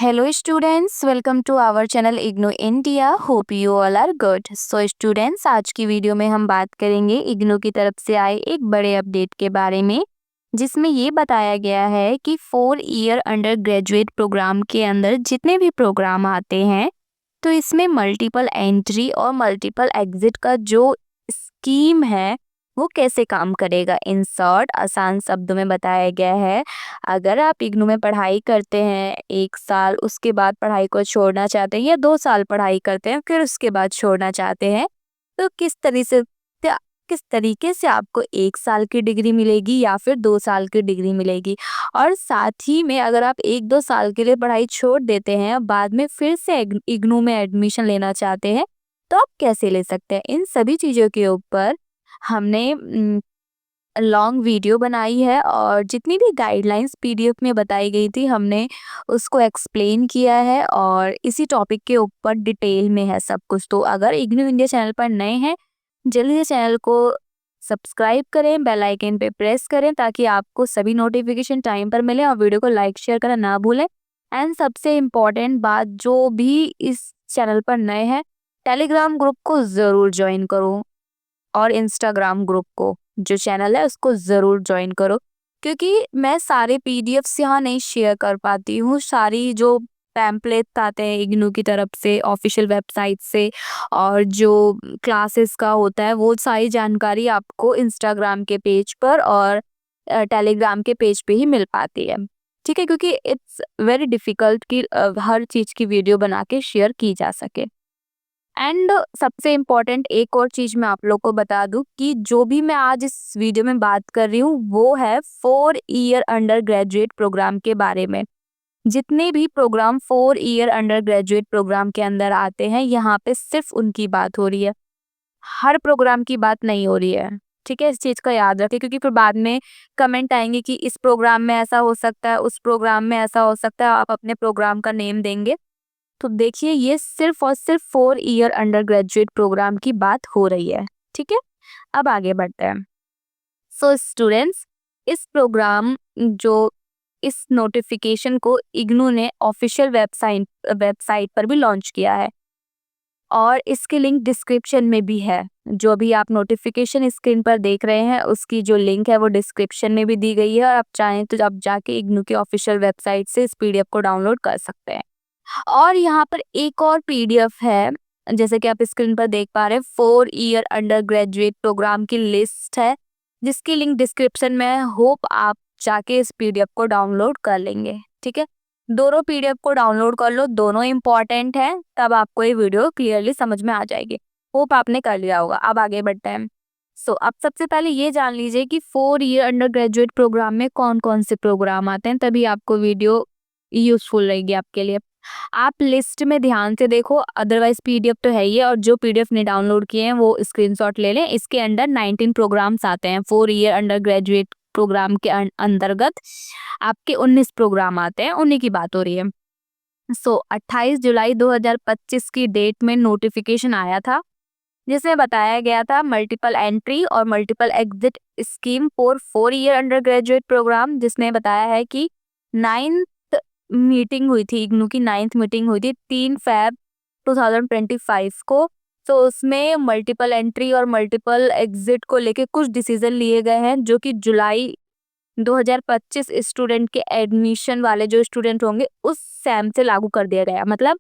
Hello students, welcome to our channel IGNOU India. Hope you all are good. So students, आज की video में हम बात करेंगे IGNOU की तरफ से आए एक बड़े अपडेट के बारे में, जिसमें ये बताया गया है कि 4 ईयर अंडर ग्रेजुएट प्रोग्राम के अंदर जितने भी प्रोग्राम आते हैं, तो इसमें मल्टीपल एंट्री और मल्टीपल एग्जिट का जो स्कीम है वो कैसे काम करेगा। इन शॉर्ट आसान शब्दों में बताया गया है, अगर आप इग्नू में पढ़ाई करते हैं 1 साल, उसके बाद पढ़ाई को छोड़ना चाहते हैं या 2 साल पढ़ाई करते हैं फिर उसके बाद छोड़ना चाहते हैं, तो किस तरीके से आपको 1 साल की डिग्री मिलेगी या फिर 2 साल की डिग्री मिलेगी। और साथ ही में अगर आप 1-2 साल के लिए पढ़ाई छोड़ देते हैं, बाद में फिर से इग्नू में एडमिशन लेना चाहते हैं, तो आप कैसे ले सकते हैं। इन सभी चीज़ों के ऊपर हमने लॉन्ग वीडियो बनाई है और जितनी भी गाइडलाइंस पीडीएफ में बताई गई थी हमने उसको एक्सप्लेन किया है और इसी टॉपिक के ऊपर डिटेल में है सब कुछ। तो अगर इग्नू इंडिया चैनल पर नए हैं, जल्दी से चैनल को सब्सक्राइब करें, बेल आइकन पे प्रेस करें ताकि आपको सभी नोटिफिकेशन टाइम पर मिले और वीडियो को लाइक शेयर करना ना भूलें। एंड सबसे इम्पॉर्टेंट बात, जो भी इस चैनल पर नए हैं, टेलीग्राम ग्रुप को ज़रूर ज्वाइन करो और इंस्टाग्राम ग्रुप को, जो चैनल है उसको ज़रूर ज्वाइन करो, क्योंकि मैं सारे पीडीएफ्स यहाँ नहीं शेयर कर पाती हूँ। सारी जो पैम्पलेट्स आते हैं इग्नू की तरफ से ऑफिशियल वेबसाइट से और जो क्लासेस का होता है, वो सारी जानकारी आपको इंस्टाग्राम के पेज पर और टेलीग्राम के पेज पे ही मिल पाती है। ठीक है, क्योंकि इट्स वेरी डिफ़िकल्ट कि हर चीज़ की वीडियो बना के शेयर की जा सके। एंड सबसे इम्पॉर्टेंट एक और चीज़ मैं आप लोग को बता दूं कि जो भी मैं आज इस वीडियो में बात कर रही हूँ वो है 4 ईयर अंडर ग्रेजुएट प्रोग्राम के बारे में। जितने भी program 4 year undergraduate program के अंदर आते हैं, यहाँ पे सिर्फ उनकी बात हो रही है, हर प्रोग्राम की बात नहीं हो रही है। ठीक है, इस चीज़ का याद रखें, क्योंकि फिर बाद में कमेंट आएंगे कि इस प्रोग्राम में ऐसा हो सकता है, उस प्रोग्राम में ऐसा हो सकता है, आप अपने प्रोग्राम का नेम देंगे। तो देखिए, ये सिर्फ और सिर्फ 4 ईयर अंडर ग्रेजुएट प्रोग्राम की बात हो रही है। ठीक है, अब आगे बढ़ते हैं। सो स्टूडेंट्स, इस प्रोग्राम जो इस नोटिफिकेशन को इग्नू ने ऑफिशियल वेबसाइट पर भी लॉन्च किया है और इसकी लिंक डिस्क्रिप्शन में भी है। जो भी आप नोटिफिकेशन स्क्रीन पर देख रहे हैं उसकी जो लिंक है वो डिस्क्रिप्शन में भी दी गई है, और आप चाहें तो आप जाके इग्नू की ऑफिशियल वेबसाइट से इस पीडीएफ को डाउनलोड कर सकते हैं। और यहाँ पर एक और पीडीएफ है, जैसे कि आप स्क्रीन पर देख पा रहे हैं, 4 ईयर अंडर ग्रेजुएट प्रोग्राम की लिस्ट है, जिसकी लिंक डिस्क्रिप्शन में है। होप आप जाके इस पीडीएफ को डाउनलोड कर लेंगे। ठीक है, दोनों पीडीएफ को डाउनलोड कर लो, दोनों इम्पॉर्टेंट हैं, तब आपको ये वीडियो क्लियरली समझ में आ जाएगी। होप आपने कर लिया होगा। अब आगे बढ़ते हैं। सो अब सबसे पहले ये जान लीजिए कि 4 ईयर अंडर ग्रेजुएट प्रोग्राम में कौन कौन से प्रोग्राम आते हैं, तभी आपको वीडियो यूजफुल रहेगी आपके लिए। आप लिस्ट में ध्यान से देखो, अदरवाइज पीडीएफ तो है ही है, और जो पीडीएफ ने डाउनलोड किए हैं वो स्क्रीनशॉट ले लें। इसके अंडर 19 प्रोग्राम्स आते हैं। 4 ईयर अंडर ग्रेजुएट प्रोग्राम के अंतर्गत आपके 19 प्रोग्राम आते हैं, उन्हीं की बात हो रही है। 28 जुलाई 2025 की डेट में नोटिफिकेशन आया था, जिसमें बताया गया था मल्टीपल एंट्री और multiple exit scheme for 4 year undergraduate program, जिसने बताया है कि 9 मीटिंग हुई थी, इग्नू की 9th मीटिंग हुई थी 3 फैब 2025 को। तो उसमें मल्टीपल एंट्री और मल्टीपल एग्जिट को लेके कुछ डिसीजन लिए गए हैं, जो कि जुलाई 2025 स्टूडेंट के एडमिशन वाले जो स्टूडेंट होंगे उस सैम से लागू कर दिया गया। मतलब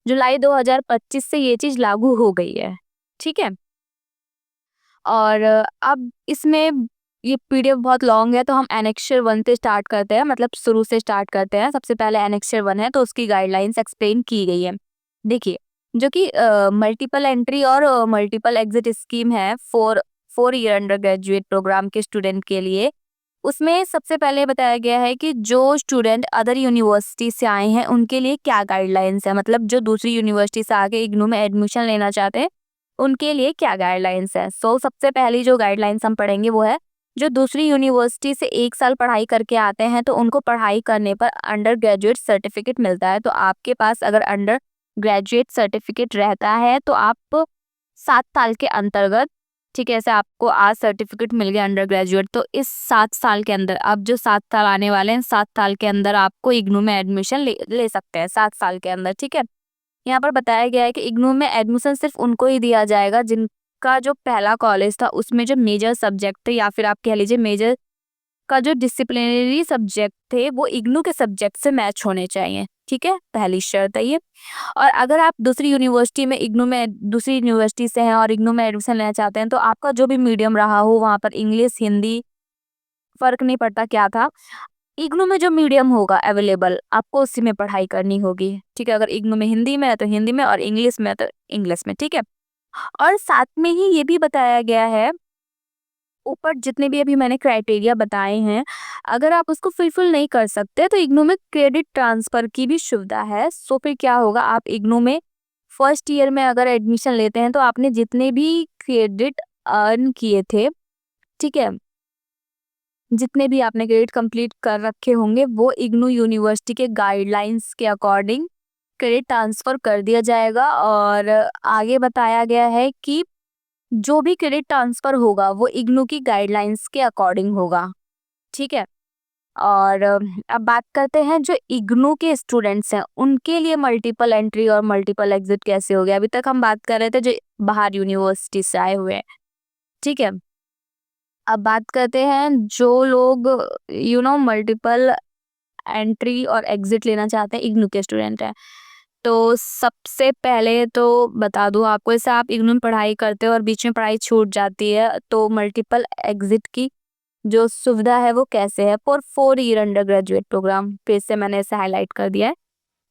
जुलाई 2025 से ये चीज़ लागू हो गई है। ठीक है, और अब इसमें ये पीडीएफ बहुत लॉन्ग है, तो हम एनेक्चर 1 से स्टार्ट करते हैं, मतलब शुरू से स्टार्ट करते हैं। सबसे पहले एनेक्चर 1 है, तो उसकी गाइडलाइंस एक्सप्लेन की गई है। देखिए, जो कि मल्टीपल एंट्री और मल्टीपल एग्जिट स्कीम है 4 ईयर अंडर ग्रेजुएट प्रोग्राम के स्टूडेंट के लिए। उसमें सबसे पहले बताया गया है कि जो स्टूडेंट अदर यूनिवर्सिटी से आए हैं उनके लिए क्या गाइडलाइंस है, मतलब जो दूसरी यूनिवर्सिटी से आके इग्नू में एडमिशन लेना चाहते हैं उनके लिए क्या गाइडलाइंस है। सबसे पहली जो गाइडलाइंस हम पढ़ेंगे वो है, जो दूसरी यूनिवर्सिटी से 1 साल पढ़ाई करके आते हैं तो उनको पढ़ाई करने पर अंडर ग्रेजुएट सर्टिफिकेट मिलता है। तो आपके पास अगर अंडर ग्रेजुएट सर्टिफिकेट रहता है तो आप 7 साल के अंतर्गत ठीक है, ऐसे आपको आज सर्टिफिकेट मिल गया अंडर ग्रेजुएट, तो इस 7 साल के अंदर, अब जो 7 साल आने वाले हैं, 7 साल के अंदर आपको इग्नू में एडमिशन ले सकते हैं, 7 साल के अंदर, ठीक है। यहाँ पर बताया गया है कि इग्नू में एडमिशन सिर्फ उनको ही दिया जाएगा जिनका जो पहला कॉलेज था उसमें जो मेजर सब्जेक्ट थे, या फिर आप कह लीजिए मेजर का जो डिसिप्लिनरी सब्जेक्ट थे वो इग्नू के सब्जेक्ट से मैच होने चाहिए, ठीक है, पहली शर्त है ये। और अगर आप दूसरी यूनिवर्सिटी में इग्नू में दूसरी यूनिवर्सिटी से हैं और इग्नू में एडमिशन लेना चाहते हैं, तो आपका जो भी मीडियम रहा हो वहाँ पर इंग्लिश हिंदी फर्क नहीं पड़ता क्या था, इग्नू में जो मीडियम होगा अवेलेबल आपको उसी में पढ़ाई करनी होगी, ठीक है। अगर इग्नू में हिंदी में है तो हिंदी में, और इंग्लिश में है तो इंग्लिश में, ठीक है। और साथ में ही ये भी बताया गया है, ऊपर जितने भी अभी मैंने क्राइटेरिया बताए हैं, अगर आप उसको फुलफिल नहीं कर सकते तो इग्नू में क्रेडिट ट्रांसफर की भी सुविधा है। सो फिर क्या होगा, आप इग्नू में फर्स्ट ईयर में अगर एडमिशन लेते हैं तो आपने जितने भी क्रेडिट अर्न किए थे, ठीक है, जितने भी आपने क्रेडिट कंप्लीट कर रखे होंगे वो इग्नू यूनिवर्सिटी के गाइडलाइंस के अकॉर्डिंग क्रेडिट ट्रांसफर कर दिया जाएगा। और आगे बताया गया है कि जो भी क्रेडिट ट्रांसफर होगा वो इग्नू की गाइडलाइंस के अकॉर्डिंग होगा, ठीक है। और अब बात करते हैं जो इग्नू के स्टूडेंट्स हैं उनके लिए मल्टीपल एंट्री और मल्टीपल एग्जिट कैसे हो गया। अभी तक हम बात कर रहे थे जो बाहर यूनिवर्सिटी से आए हुए हैं, ठीक है। अब बात करते हैं जो लोग मल्टीपल एंट्री और एग्जिट लेना चाहते हैं, इग्नू के स्टूडेंट हैं। तो सबसे पहले तो बता दूं आपको, जैसे आप इग्नू में पढ़ाई करते हो और बीच में पढ़ाई छूट जाती है तो मल्टीपल एग्जिट की जो सुविधा है वो कैसे है। For 4 year undergraduate program, फिर से मैंने इसे हाईलाइट कर दिया है।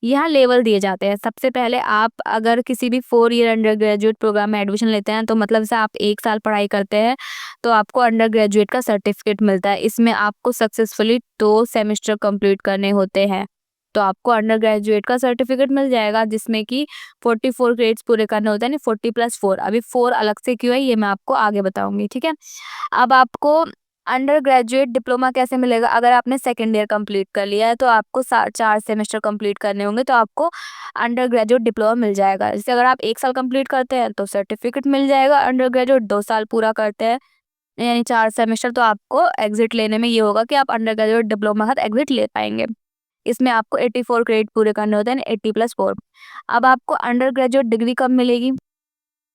यहाँ लेवल दिए जाते हैं। सबसे पहले आप अगर किसी भी 4 ईयर अंडर ग्रेजुएट प्रोग्राम में एडमिशन लेते हैं तो मतलब से आप 1 साल पढ़ाई करते हैं तो आपको अंडर ग्रेजुएट का सर्टिफिकेट मिलता है। इसमें आपको सक्सेसफुली 2 सेमेस्टर कंप्लीट करने होते हैं तो आपको अंडर ग्रेजुएट का सर्टिफिकेट मिल जाएगा, जिसमें कि 44 ग्रेड्स पूरे करने होते हैं, नहीं 40+4। अभी 4 अलग से क्यों है ये मैं आपको आगे बताऊंगी, ठीक है। अब आपको अंडर ग्रेजुएट डिप्लोमा कैसे मिलेगा, अगर आपने सेकेंड ईयर कंप्लीट कर लिया है तो आपको 4 सेमेस्टर कंप्लीट करने होंगे तो आपको अंडर ग्रेजुएट डिप्लोमा मिल जाएगा। जैसे अगर आप 1 साल कंप्लीट करते हैं तो सर्टिफिकेट मिल जाएगा, अंडर ग्रेजुएट 2 साल पूरा करते हैं यानी 4 सेमेस्टर, तो आपको एग्जिट लेने में ये होगा कि आप अंडर ग्रेजुएट डिप्लोमा का एग्जिट ले पाएंगे। इसमें आपको 84 क्रेडिट पूरे करने होते हैं, 80+4। अब आपको अंडर ग्रेजुएट डिग्री कब मिलेगी,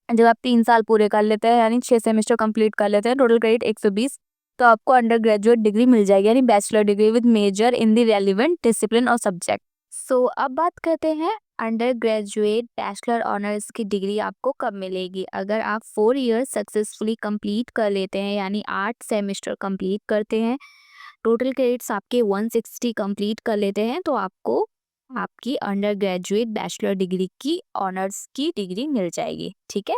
जब आप 3 साल पूरे कर लेते हैं यानी 6 सेमेस्टर कंप्लीट कर लेते हैं, टोटल क्रेडिट 120, तो आपको अंडर ग्रेजुएट डिग्री मिल जाएगी यानी bachelor degree with major in the relevant discipline और सब्जेक्ट। सो अब बात करते हैं अंडर ग्रेजुएट बैचलर ऑनर्स की डिग्री आपको कब मिलेगी। अगर आप 4 ईयर सक्सेसफुली कंप्लीट कर लेते हैं यानी 8 सेमेस्टर कंप्लीट करते हैं, टोटल क्रेडिट्स आपके 160 कंप्लीट कर लेते हैं, तो आपको आपकी अंडर ग्रेजुएट बैचलर डिग्री की ऑनर्स की डिग्री मिल जाएगी, ठीक है।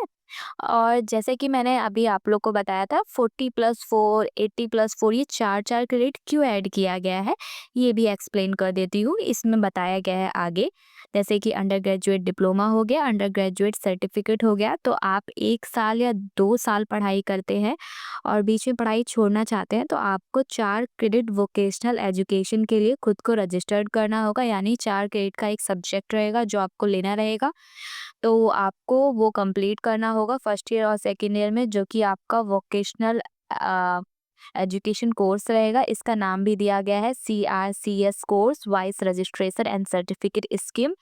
और जैसे कि मैंने अभी आप लोग को बताया था 40+4 80+4 ये चार चार क्रेडिट क्यों ऐड किया गया है ये भी एक्सप्लेन कर देती हूँ। इसमें बताया गया है आगे, जैसे कि अंडर ग्रेजुएट डिप्लोमा हो गया, अंडर ग्रेजुएट सर्टिफिकेट हो गया, तो आप 1 साल या 2 साल पढ़ाई करते हैं और बीच में पढ़ाई छोड़ना चाहते हैं तो आपको 4 क्रेडिट वोकेशनल एजुकेशन के लिए खुद को रजिस्टर्ड करना होगा, यानी 4 क्रेडिट का एक सब्जेक्ट रहेगा जो आपको लेना रहेगा। तो आपको वो कंप्लीट करना होगा फर्स्ट ईयर और सेकेंड ईयर में, जो कि आपका वोकेशनल एजुकेशन कोर्स रहेगा। इसका नाम भी दिया गया है CRCS course, vice registration and certificate scheme.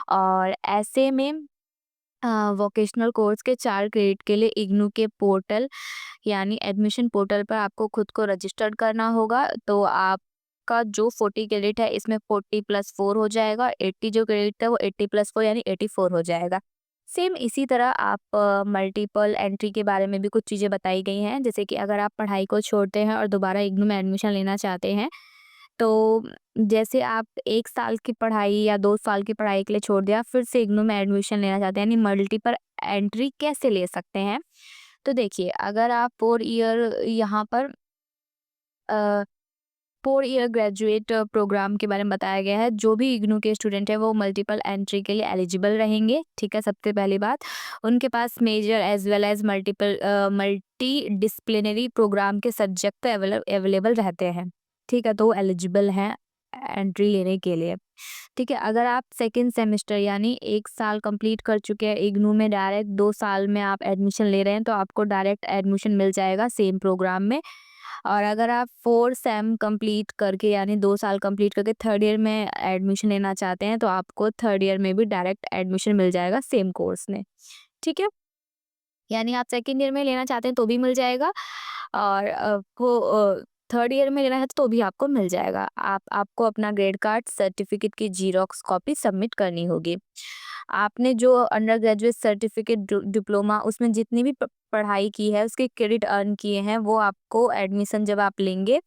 और ऐसे में वोकेशनल कोर्स के 4 क्रेडिट के लिए इग्नू के पोर्टल यानी एडमिशन पोर्टल पर आपको खुद को रजिस्टर्ड करना होगा। तो आपका जो 40 क्रेडिट है इसमें 40+4 हो जाएगा, 80 जो क्रेडिट है वो 80+4 यानी 84 हो जाएगा। सेम इसी तरह आप मल्टीपल एंट्री के बारे में भी कुछ चीज़ें बताई गई हैं, जैसे कि अगर आप पढ़ाई को छोड़ते हैं और दोबारा इग्नू में एडमिशन लेना चाहते हैं, तो जैसे आप 1 साल की पढ़ाई या 2 साल की पढ़ाई के लिए छोड़ दिया, फिर से इग्नू में एडमिशन लेना चाहते हैं, यानी मल्टीपल एंट्री कैसे ले सकते हैं। तो देखिए, अगर आप 4 ईयर यहाँ पर 4 ईयर ग्रेजुएट प्रोग्राम के बारे में बताया गया है, जो भी इग्नू के स्टूडेंट है वो मल्टीपल एंट्री के लिए एलिजिबल रहेंगे, ठीक है। सबसे पहली बात, उनके पास major as well as multi disciplinary program के सब्जेक्ट अवेलेबल रहते हैं, ठीक है, तो वो एलिजिबल हैं एंट्री लेने के लिए। ठीक है, अगर आप सेकंड सेमेस्टर यानी 1 साल कंप्लीट कर चुके हैं इग्नू में, डायरेक्ट 2 साल में आप एडमिशन ले रहे हैं, तो आपको डायरेक्ट एडमिशन मिल जाएगा सेम प्रोग्राम में। और अगर आप 4 सेम कंप्लीट करके यानी 2 साल कंप्लीट करके थर्ड ईयर में एडमिशन लेना चाहते हैं, तो आपको थर्ड ईयर में भी डायरेक्ट एडमिशन मिल जाएगा सेम कोर्स में। ठीक है? यानी आप सेकंड ईयर में लेना चाहते हैं तो भी मिल जाएगा, और थर्ड ईयर में लेना है तो भी आपको मिल जाएगा। आपको अपना ग्रेड कार्ड सर्टिफिकेट की जीरोक्स कॉपी सबमिट करनी होगी। आपने जो अंडर ग्रेजुएट सर्टिफिकेट डिप्लोमा उसमें जितनी भी पढ़ाई की है उसके क्रेडिट अर्न किए हैं, वो आपको एडमिशन जब आप लेंगे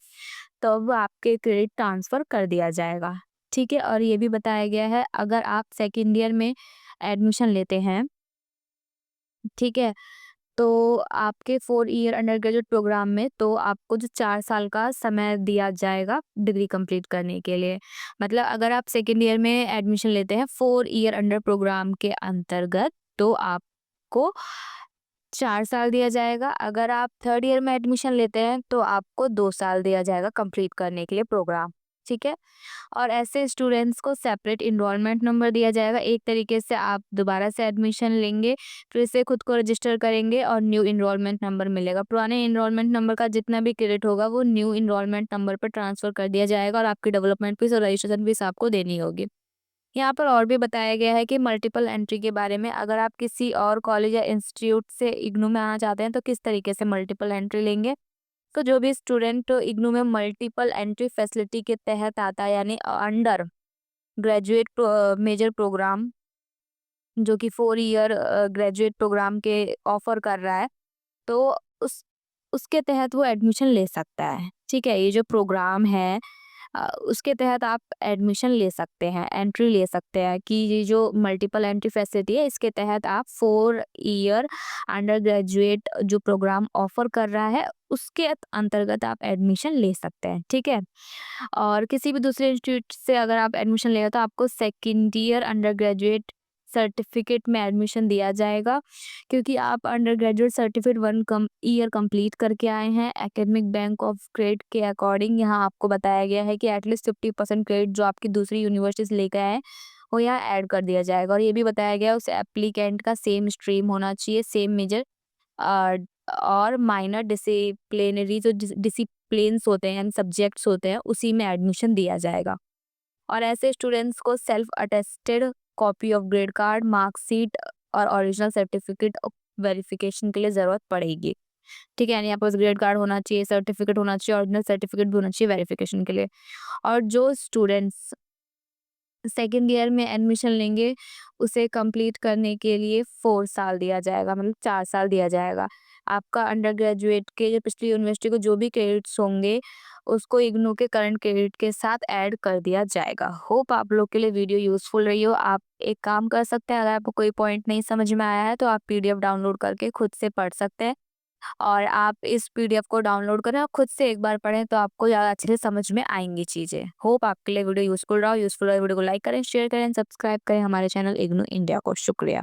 तब आपके क्रेडिट ट्रांसफ़र कर दिया जाएगा। ठीक है, और ये भी बताया गया है अगर आप सेकंड ईयर में एडमिशन लेते हैं, ठीक है, तो आपके 4 ईयर अंडर ग्रेजुएट प्रोग्राम में तो आपको जो 4 साल का समय दिया जाएगा डिग्री कंप्लीट करने के लिए। मतलब अगर आप सेकंड ईयर में एडमिशन लेते हैं 4 ईयर अंडर प्रोग्राम के अंतर्गत, तो आपको 4 साल दिया जाएगा। अगर आप थर्ड ईयर में एडमिशन लेते हैं तो आपको 2 साल दिया जाएगा कंप्लीट करने के लिए प्रोग्राम। ठीक है? और ऐसे स्टूडेंट्स को सेपरेट एनरोलमेंट नंबर दिया जाएगा। एक तरीके से आप दोबारा से एडमिशन लेंगे, फिर से खुद को रजिस्टर करेंगे और न्यू एनरोलमेंट नंबर मिलेगा। पुराने एनरोलमेंट नंबर का जितना भी क्रेडिट होगा वो न्यू एनरोलमेंट नंबर पर ट्रांसफ़र कर दिया जाएगा और आपकी डेवलपमेंट फीस और रजिस्ट्रेशन फीस आपको देनी होगी। यहाँ पर और भी बताया गया है कि मल्टीपल एंट्री के बारे में, अगर आप किसी और कॉलेज या इंस्टीट्यूट से इग्नू में आना चाहते हैं तो किस तरीके से मल्टीपल एंट्री लेंगे। तो जो भी स्टूडेंट इग्नू में मल्टीपल एंट्री फैसिलिटी के तहत आता है यानी अंडर ग्रेजुएट मेजर प्रोग्राम जो कि 4 ईयर ग्रेजुएट प्रोग्राम के ऑफर कर रहा है, तो उसके तहत वो एडमिशन ले सकता है। ठीक है, ये जो प्रोग्राम है उसके तहत आप एडमिशन ले सकते हैं, एंट्री ले सकते हैं कि ये जो मल्टीपल एंट्री फैसिलिटी है इसके तहत आप 4 ईयर अंडर ग्रेजुएट जो प्रोग्राम ऑफर कर रहा है उसके अंतर्गत आप एडमिशन ले सकते हैं। ठीक है, और किसी भी दूसरे इंस्टीट्यूट से अगर आप एडमिशन ले रहे हो तो आपको second year under graduate certificate में एडमिशन दिया जाएगा, क्योंकि आप under graduate certificate 1 year complete करके आए हैं। एकेडमिक बैंक ऑफ क्रेडिट के अकॉर्डिंग यहाँ आपको बताया गया है कि एटलीस्ट 50% क्रेडिट जो आपकी दूसरी यूनिवर्सिटी से लेकर आए हैं वो यहाँ ऐड कर दिया जाएगा। और ये भी बताया गया है उस एप्लीकेंट का सेम स्ट्रीम होना चाहिए, सेम मेजर अ, और माइनर डिसिप्लिनरी जो डिसिप्लिन्स होते हैं यानी सब्जेक्ट्स होते हैं उसी में एडमिशन दिया जाएगा। और ऐसे स्टूडेंट्स को self attested copy of grade card, marksheet और ओरिजिनल सर्टिफिकेट वेरिफिकेशन के लिए ज़रूरत पड़ेगी। ठीक है, यानी आपके पास ग्रेड कार्ड होना चाहिए, सर्टिफिकेट होना चाहिए, ओरिजिनल सर्टिफिकेट भी होना चाहिए वेरिफिकेशन के लिए। और जो स्टूडेंट्स सेकंड ईयर में एडमिशन लेंगे उसे कंप्लीट करने के लिए 4 साल दिया जाएगा, मतलब 4 साल दिया जाएगा। आपका अंडर ग्रेजुएट के जो पिछली यूनिवर्सिटी को जो भी क्रेडिट्स होंगे उसको इग्नू के करंट क्रेडिट के साथ ऐड कर दिया जाएगा। होप आप लोग के लिए वीडियो यूजफुल रही हो। आप एक काम कर सकते हैं, अगर आपको कोई पॉइंट नहीं समझ में आया है तो आप पीडीएफ डाउनलोड करके खुद से पढ़ सकते हैं, और आप इस पीडीएफ को डाउनलोड करें और खुद से एक बार पढ़ें तो आपको ज़्यादा अच्छे से समझ में आएंगी चीज़ें। होप आपके लिए वीडियो यूजफुल रहा हो। यूजफुल रहा वीडियो को लाइक करें, शेयर करें, सब्सक्राइब करें हमारे चैनल इग्नू इंडिया को। शुक्रिया।